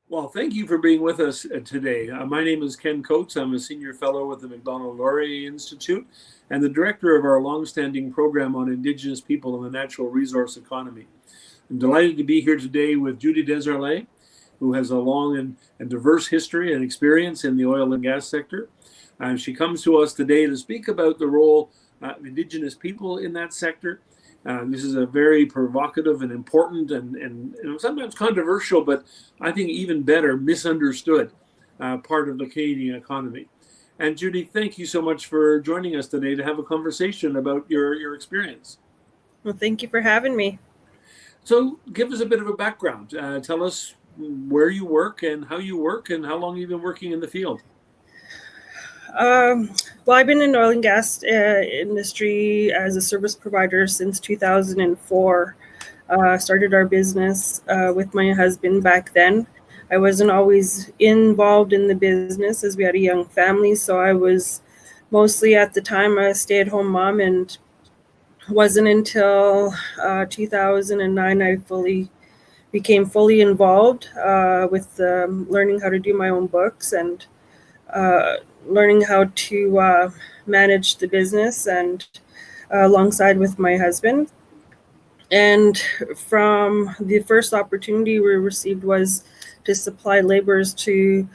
Well, thank you for being with us today. My name is Ken Coates. I'm a senior fellow with the Macdonald-Laurier Institute and the director of our longstanding program on Indigenous people and the natural resource economy. I'm delighted to be here today with Judy Desjarlais, who has a long and diverse history and experience in the oil and gas sector. She comes to us today to speak about the role of Indigenous people in that sector. This is a very provocative and important and sometimes controversial, but I think even better, misunderstood part of the Canadian economy. And Judy, thank you so much for joining us today to have a conversation about your experience. Well, thank you for having me. So give us a bit of a background. Tell us where you work and how long you've been working in the field. Well, I've been in the oil and gas industry as a service provider since 2004. Started our business with my husband back then. I wasn't always involved in the business as we had a young family, so I was mostly at the time a stay-at-home mom, and wasn't until 2009 I became fully involved with learning how to do my own books and learning how to manage the business and alongside with my husband. And from the first opportunity we received was to supply laborers to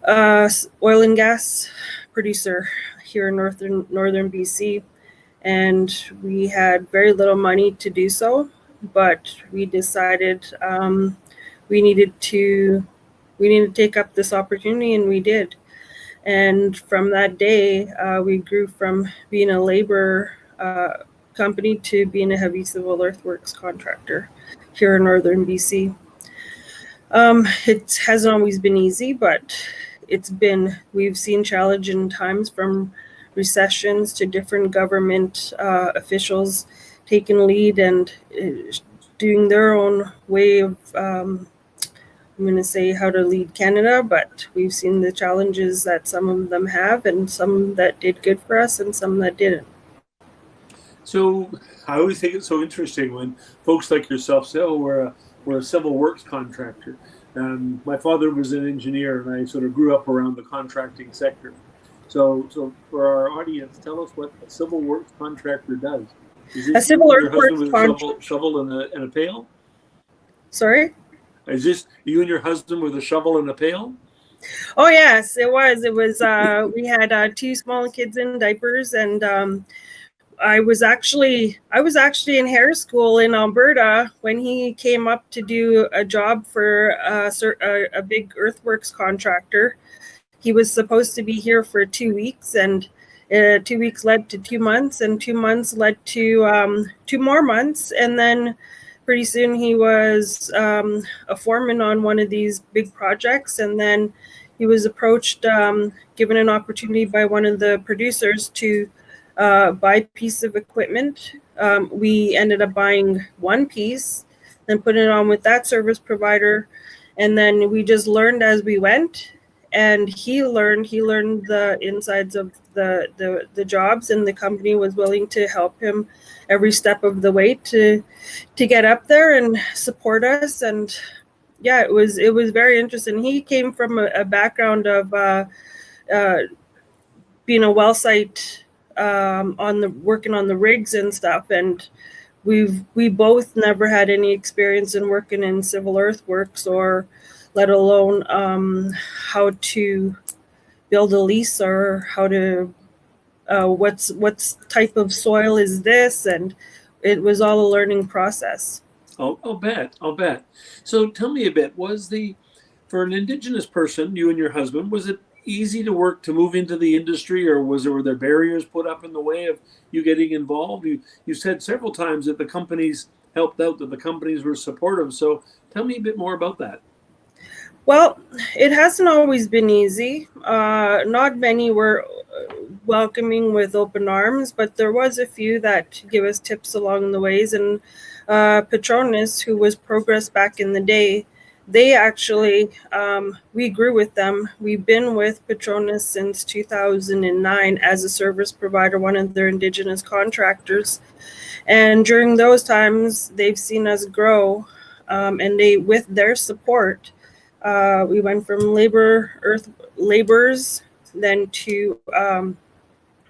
oil and gas producer here in northern BC. And we had very little money to do so, but we decided we needed to take up this opportunity, and we did. And from that day, we grew from being a labor company to being a heavy civil earthworks contractor here in northern BC. It hasn't always been easy, but we've seen challenging times, from recessions to different government officials taking lead and doing their own way of I'm going to say how to lead Canada, but we've seen the challenges that some of them have, and some that did good for us and some that didn't. So I always think it's so interesting when folks like yourself say, oh, we're a civil works contractor. My father was an engineer, and I sort of grew up around the contracting sector. So for our audience, tell us what a civil works contractor does. Is this a civil your works husband with a shovel and a pail? Sorry? Is this you and your husband with a shovel and a pail? Oh yes, it was. It was. We had two small kids in diapers, and I was actually in hair school in Alberta when he came up to do a job for a big earthworks contractor. He was supposed to be here for 2 weeks, and 2 weeks led to 2 months, and 2 months led to 2 more months, and then pretty soon he was a foreman on one of these big projects, and then he was approached, given an opportunity by one of the producers to buy a piece of equipment. We ended up buying one piece, then put it on with that service provider, and then we just learned as we went. And he learned the insides of the jobs, and the company was willing to help him every step of the way to get up there and support us. And yeah, it was very interesting. He came from a background of being a well site working on the rigs and stuff, and we both never had any experience in working in civil earthworks, or let alone how to build a lease, or how to what's type of soil is this, and it was all a learning process. I'll bet. So tell me a bit, for an Indigenous person, you and your husband, was it easy to move into the industry, or were there barriers put up in the way of you getting involved? You said several times that the companies helped out, that the companies were supportive. So tell me a bit more about that. Well, it hasn't always been easy. Not many were welcoming with open arms, but there was a few that give us tips along the ways. And Petronas, who was Progress back in the day, they actually, we grew with them. We've been with Petronas since 2009 as a service provider, one of their Indigenous contractors. And during those times, they've seen us grow, and with their support, We went from earth laborers, then to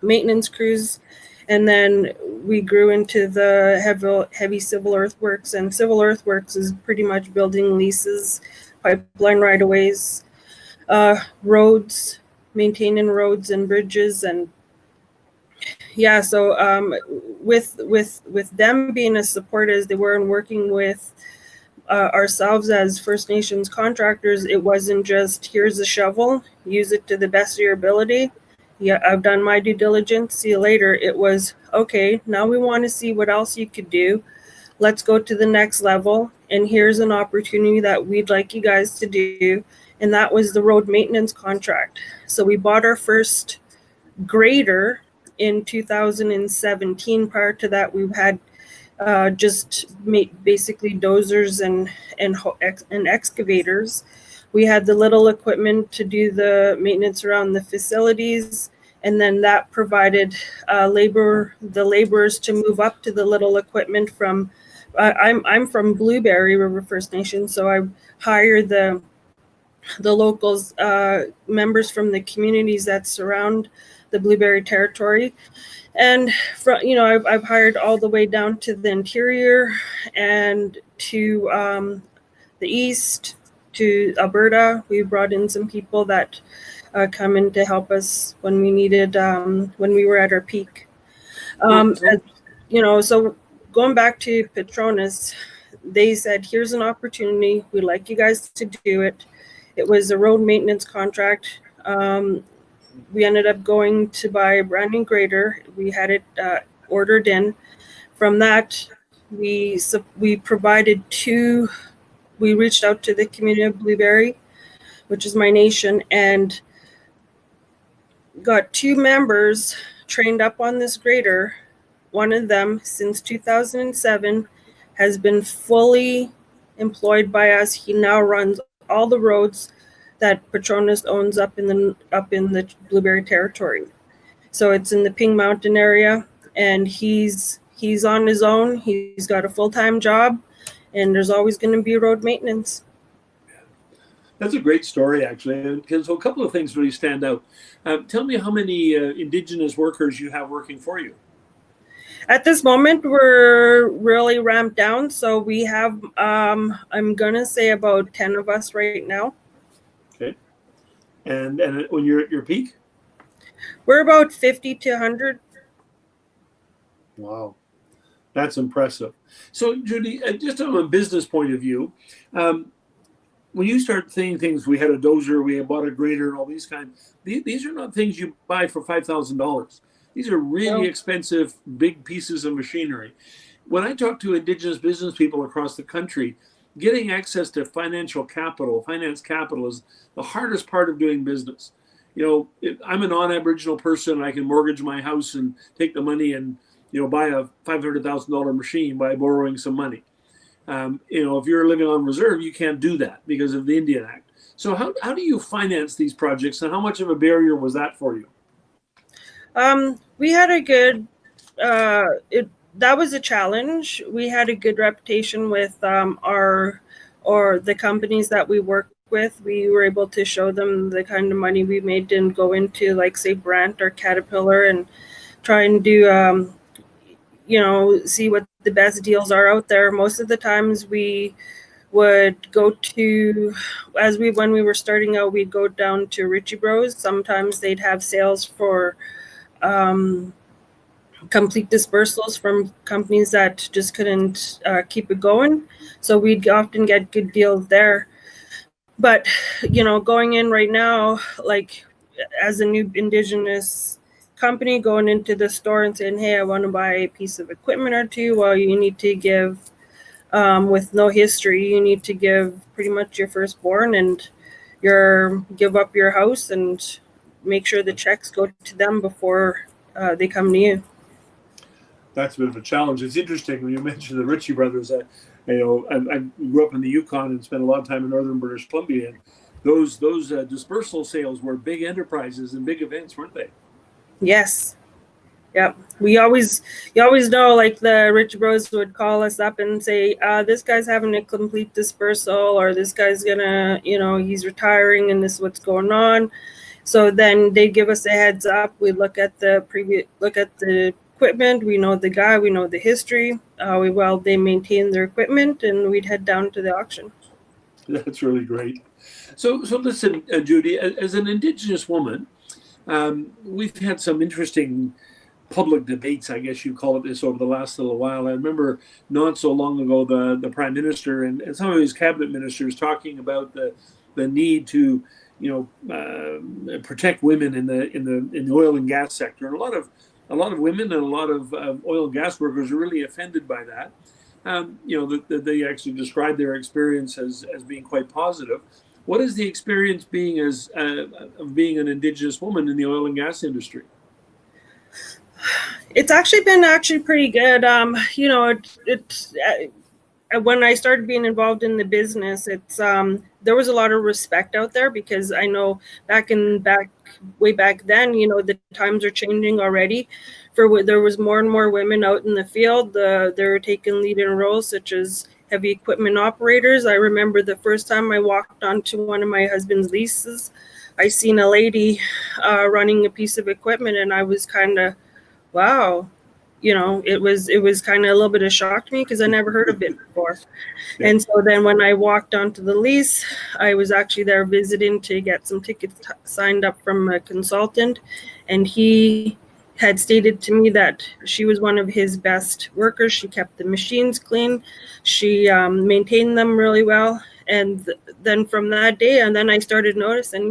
maintenance crews, and then we grew into the heavy civil earthworks. And civil earthworks is pretty much building leases, pipeline right-of-ways, roads, maintaining roads and bridges. And yeah, so with them being as supportive as they were and working with ourselves as First Nations contractors, it wasn't just here's a shovel, use it to the best of your ability. Yeah, I've done my due diligence, see you later. It was, okay, now we want to see what else you could do. Let's go to the next level. And here's an opportunity that we'd like you guys to do. And that was the road maintenance contract. So we bought our first grader in 2017. Prior to that, we've had just basically dozers and excavators. We had the little equipment to do the maintenance around the facilities, and then that provided the laborers to move up to the little equipment from. I'm from Blueberry River First Nation, so I hired the locals, members from the communities that surround the Blueberry territory. And from, I've hired all the way down to the interior and to the east, to Alberta. We brought in some people that come in to help us when we needed, when we were at our peak. So going back to Petronas, they said, here's an opportunity. We'd like you guys to do it. It was a road maintenance contract. We ended up going to buy a brand new grader. We had it ordered in. From that, we provided we reached out to the community of Blueberry, which is my nation, and got 2 members trained up on this grader. One of them, since 2007, has been fully employed by us. He now runs all the roads that Petronas owns up in the Blueberry territory. So it's in the Ping Mountain area, and he's on his own. He's got a full-time job, and there's always going to be road maintenance. That's a great story, actually. Because a couple of things really stand out. Tell me how many Indigenous workers you have working for you. At this moment, we're really ramped down. So we have, I'm going to say about 10 of us right now. Okay. And when you're at your peak? We're about 50 to 100. Wow. That's impressive. So, Judy, just from a business point of view, when you start saying things, we had a dozer, we bought a grader, and all these these are not things you buy for $5,000. These are really expensive, big pieces of machinery. When I talk to Indigenous business people across the country, getting access to finance capital is the hardest part of doing business. I'm a non-Aboriginal person. I can mortgage my house and take the money and, buy a $500,000 machine by borrowing some money. If you're living on reserve, you can't do that because of the Indian Act. So how do you finance these projects, and how much of a barrier was that for you? We had a good, that was a challenge. We had a good reputation with the companies that we work with. We were able to show them the kind of money we made, didn't go into, like, say, Brandt or Caterpillar, and try and do, see what the best deals are out there. Most of the times we would go to, when we were starting out, we'd go down to Ritchie Bros. Sometimes they'd have sales for complete dispersals from companies that just couldn't keep it going. So we'd often get good deals there. But, going in right now, like, as a new Indigenous company, going into the store and saying, hey, I want to buy a piece of equipment or two, well, you need to give, with no history, you need to give pretty much your firstborn and give up your house and make sure the checks go to them before they come to you. That's a bit of a challenge. It's interesting when you mentioned the Ritchie brothers. I grew up in the Yukon and spent a lot of time in northern British Columbia, and those dispersal sales were big enterprises and big events, weren't they? Yes. Yeah, you always know, like the rich bros would call us up and say, this guy's having a complete dispersal, or this guy's gonna, he's retiring and this is what's going on. So then they give us a heads up. We look at the equipment. We know the guy, we know the history. They maintain their equipment, and we'd head down to the auction. That's really great. So listen, Judy, as an Indigenous woman, we've had some interesting public debates, I guess you call it this, over the last little while. I remember not so long ago the Prime Minister and some of his cabinet ministers talking about the need to protect women in the oil and gas sector, and a lot of women and a lot of oil and gas workers are really offended by that. They actually describe their experience as being quite positive. What is the experience being of being an Indigenous woman in the oil and gas industry? It's actually been pretty good. When I started being involved in the business, there was a lot of respect out there, because I know way back then, the times are changing already. There was more and more women out in the field. They're taking leading roles, such as heavy equipment operators. I remember the first time I walked onto one of my husband's leases, I seen a lady running a piece of equipment, and I was kind of, wow. It was kind of a little bit of shock to me, because I never heard of it before. Yeah. And so then when I walked onto the lease, I was actually there visiting to get some tickets signed up from a consultant, and he had stated to me that she was one of his best workers. She kept the machines clean. She maintained them really well. And then from that day, and then I started noticing,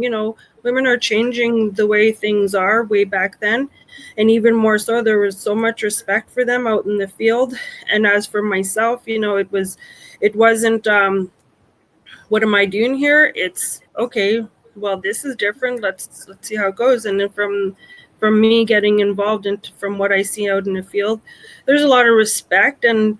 women are changing the way things are way back then. And even more so, there was so much respect for them out in the field. And as for myself, it wasn't, what am I doing here? It's, okay, well, this is different. Let's see how it goes. And then from me getting involved from what I see out in the field, there's a lot of respect. And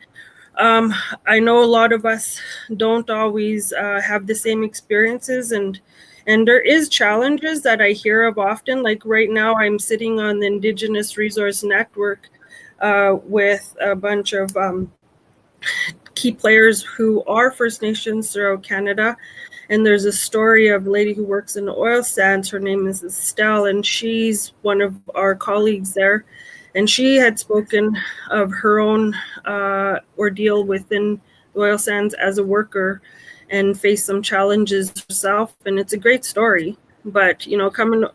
I know a lot of us don't always have the same experiences, and there is challenges that I hear of often. Like right now, I'm sitting on the Indigenous Resource Network with a bunch of key players who are First Nations throughout Canada. And there's a story of a lady who works in the oil sands. Her name is Estelle, and she's one of our colleagues there. And she had spoken of her own ordeal within the oil sands as a worker, and faced some challenges herself. And it's a great story. But,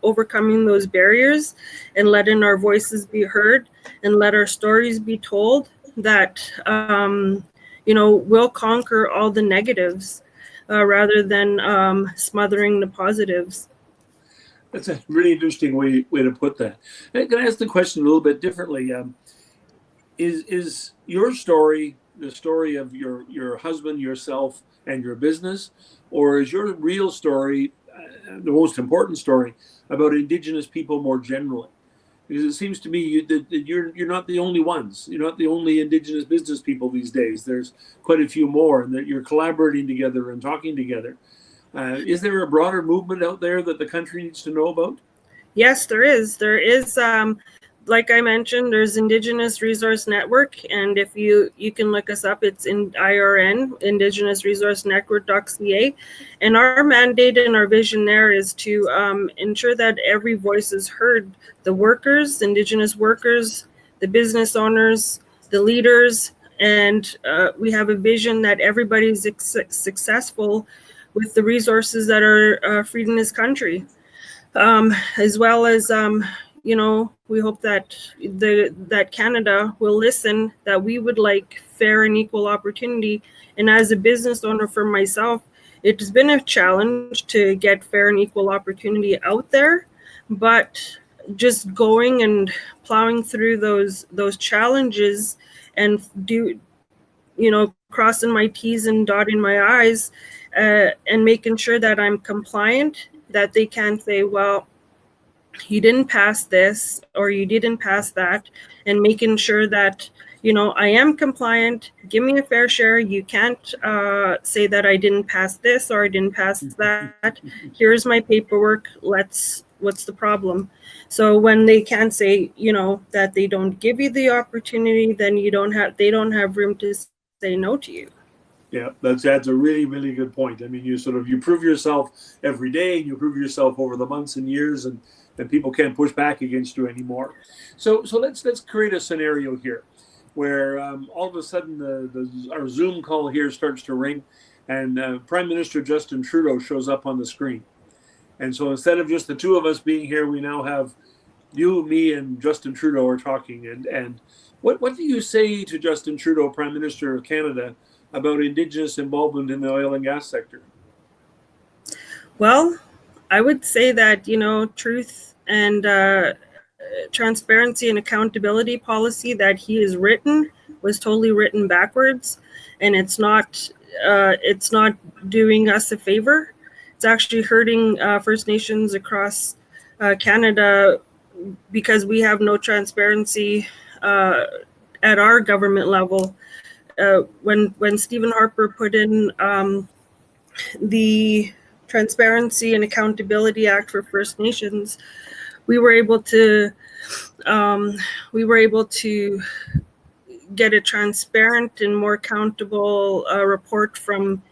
overcoming those barriers and letting our voices be heard and let our stories be told, that, we'll conquer all the negatives rather than smothering the positives. That's a really interesting way to put that. Can I ask the question a little bit differently? Is your story the story of your husband, yourself, and your business, or is your real story the most important story about Indigenous people more generally? Because it seems to me that you're not the only ones. You're not the only Indigenous business people these days. There's quite a few more, and that you're collaborating together and talking together. Is there a broader movement out there that the country needs to know about? Yes, there is. There is, like I mentioned, there's Indigenous Resource Network, and if you can look us up, it's in IRN, indigenousresourcenetwork.ca. And our mandate and our vision there is to ensure that every voice is heard. The workers, Indigenous workers, the business owners, the leaders, and we have a vision that everybody's successful with the resources that are freed in this country, as well as we hope that that Canada will listen, that we would like fair and equal opportunity. And as a business owner for myself, it's been a challenge to get fair and equal opportunity out there, but just going and plowing through those challenges and crossing my T's and dotting my I's, and making sure that I'm compliant, that they can't say, well, you didn't pass this or you didn't pass that, and making sure that, I am compliant, give me a fair share. You can't say that I didn't pass this or I didn't pass that. Here's my paperwork. What's the problem? So when they can't say, that they don't give you the opportunity, then they don't have room to say no to you. Yeah, that's a really, really good point. I mean, you prove yourself every day, and you prove yourself over the months and years, and people can't push back against you anymore. So let's create a scenario here where all of a sudden our Zoom call here starts to ring, and Prime Minister Justin Trudeau shows up on the screen. And so instead of just the two of us being here, we now have you, me, and Justin Trudeau are talking. And what do you say to Justin Trudeau, Prime Minister of Canada, about Indigenous involvement in the oil and gas sector? Well, I would say that, truth and transparency and accountability policy that he has written was totally written backwards, and it's not doing us a favor. It's actually hurting First Nations across Canada, because we have no transparency at our government level. When Stephen Harper put in the Transparency and Accountability Act for First Nations, we were able to get a transparent and more accountable report from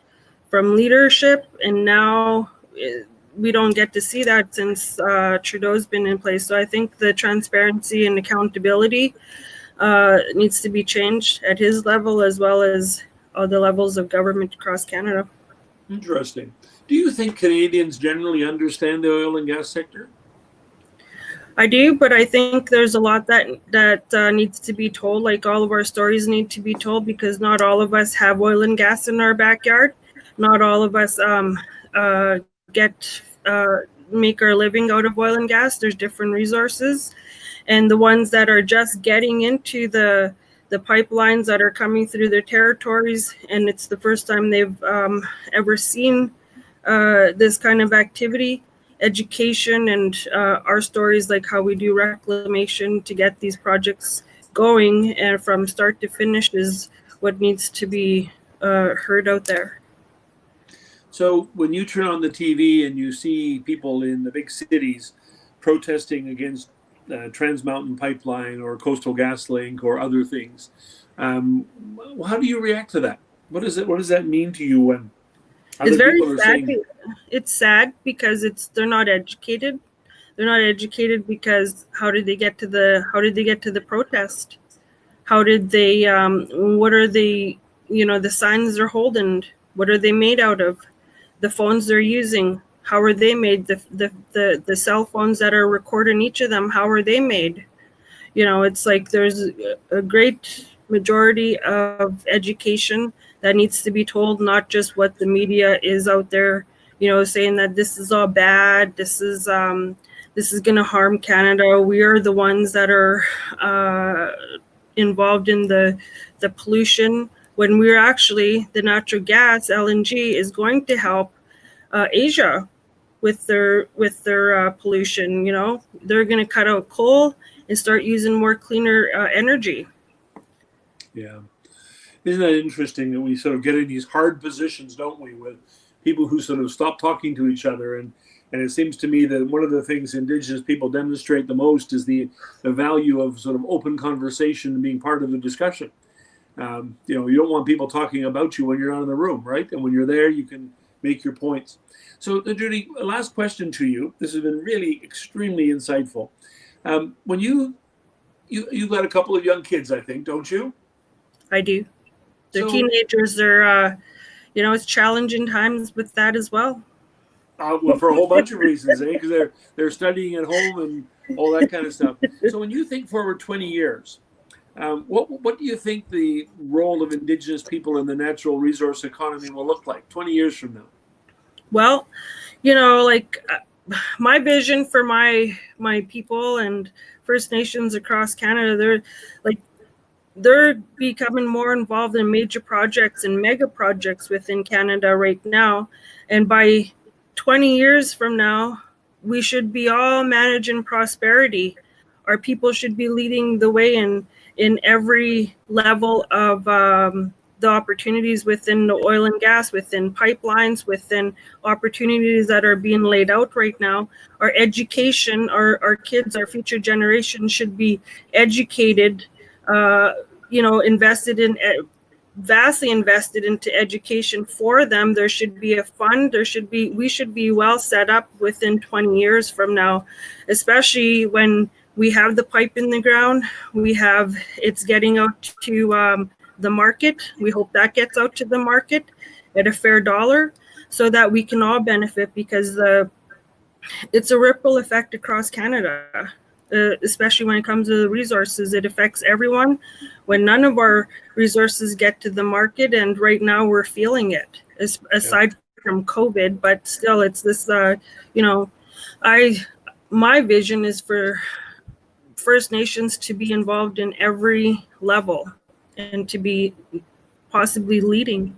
leadership, and now we don't get to see that since Trudeau's been in place. So I think the transparency and accountability needs to be changed at his level, as well as all the levels of government across Canada. Interesting. Do you think Canadians generally understand the oil and gas sector? I do, but I think there's a lot that needs to be told. Like, all of our stories need to be told, because not all of us have oil and gas in our backyard. Not all of us make our living out of oil and gas. There's different resources, and the ones that are just getting into the pipelines that are coming through their territories, and it's the first time they've ever seen this kind of activity. Education and our stories, like how we do reclamation to get these projects going and from start to finish, is what needs to be heard out there. So when you turn on the TV and you see people in the big cities protesting against Trans Mountain Pipeline or Coastal GasLink or other things, how do you react to that? What does that mean to you when it's very sad? It's sad because they're not educated. They're not educated because how did they get to the protest? How did they? What are the signs they're holding? What are they made out of? The phones they're using, how are they made? The cell phones that are recording each of them, how are they made? It's like there's a great majority of education that needs to be told, not just what the media is out there, saying that this is all bad, this is going to harm Canada. We are the ones that are involved in the pollution, when we're actually, the natural gas, LNG, is going to help Asia with their pollution. They're going to cut out coal and start using more cleaner energy. Yeah. Isn't that interesting that we sort of get in these hard positions, don't we, with people who sort of stop talking to each other? And it seems to me that one of the things Indigenous people demonstrate the most is the value of sort of open conversation and being part of the discussion. You don't want people talking about you when you're not in the room, right? And when you're there, you can make your points. So, Judy, last question to you. This has been really extremely insightful. When you've got a couple of young kids, I think, don't you? I do. They're teenagers. They're, it's challenging times with that as well. Well, for a whole bunch of reasons, because they're studying at home and all that kind of stuff. So when you think forward 20 years, what do you think the role of Indigenous people in the natural resource economy will look like 20 years from now? Well, my vision for my people and First Nations across Canada, they're becoming more involved in major projects and mega projects within Canada right now. And by 20 years from now, we should be all managing prosperity. Our people should be leading the way in every level of the the opportunities within the oil and gas, within pipelines, within opportunities that are being laid out right now. Our education, our kids, our future generation should be educated, invested in, vastly invested into education for them. There should be a fund. We should be well set up within 20 years from now, especially when we have the pipe in the ground. It's getting out to the market. We hope that gets out to the market at a fair dollar so that we can all benefit, because it's a ripple effect across Canada, especially when it comes to the resources. It affects everyone when none of our resources get to the market. And right now we're feeling it, aside from COVID, but still it's this, my vision is for First Nations to be involved in every level and to be possibly leading.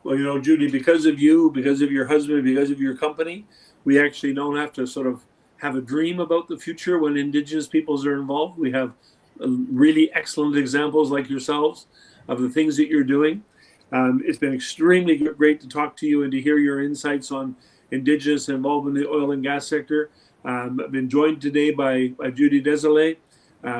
Well, Judy, because of you, because of your husband, because of your company, we actually don't have to sort of have a dream about the future when Indigenous peoples are involved. We have really excellent examples like yourselves of the things that you're doing. It's been extremely great to talk to you and to hear your insights on Indigenous involvement in the oil and gas sector. I've been joined today by Judy Desjarlais,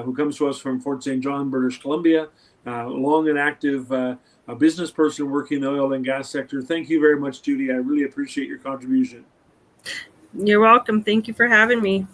who comes to us from Fort St. John, British Columbia, long and active a business person working in the oil and gas sector. Thank you very much, Judy. I really appreciate your contribution. You're welcome. Thank you for having me.